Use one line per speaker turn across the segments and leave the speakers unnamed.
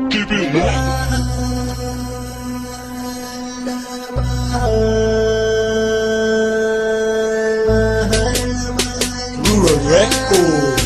Keep it locked. Rural Record.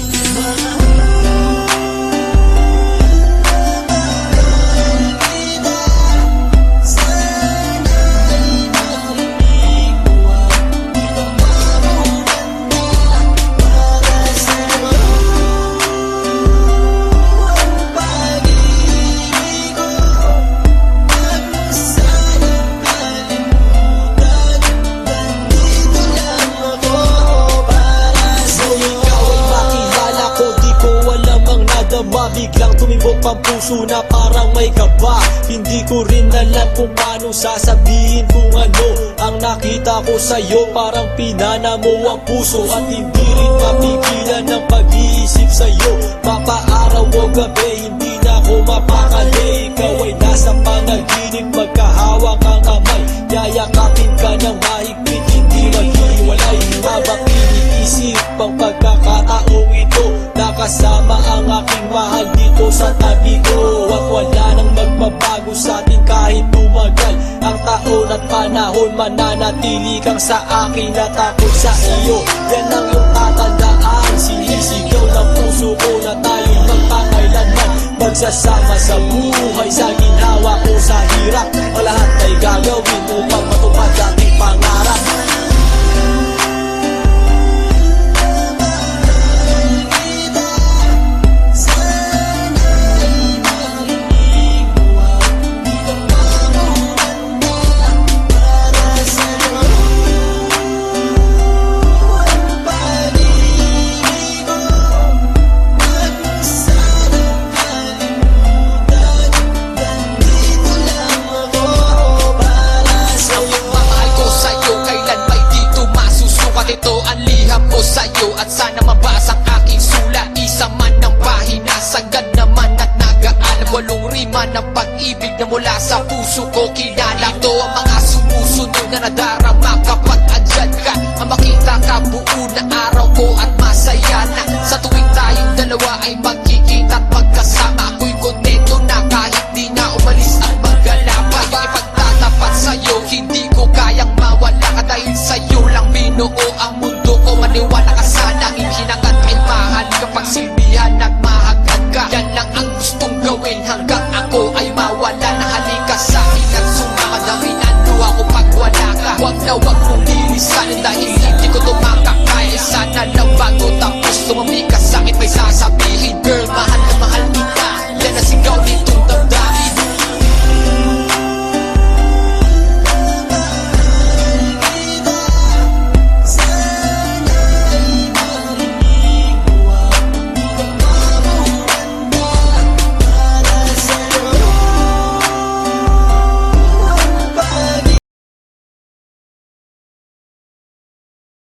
Biglang tumibok ang puso na parang may kaba. Hindi ko rin alam kung paano sasabihin kung ano ang nakita ko sa'yo. Parang pinana mo ang puso at hindi rin mapigilan ng pag-iisip sa'yo. Mapaaraw o gabi, hindi na ako mapakali. Ikaw ay nasa panaginip, magkahawak ang kamay. Yayakapin ka ng mahigpit, hindi maghiwalay. Habang iniisip ang pagkakataong ito, nakasama ang aking mahal dito sa tabi ko. At wala nang magbabago sa atin kahit tumagal ang taon at panahon. Mananatili kang sa akin at ako sa iyo. Yan ang iyong tatandaan. Sinisigaw ng puso ko na tayo'y magpakailanman. Magsasama sa buhay, sa ginawa o sa hirap. Ang lahat ay gagawin upang matupad ating pangarap.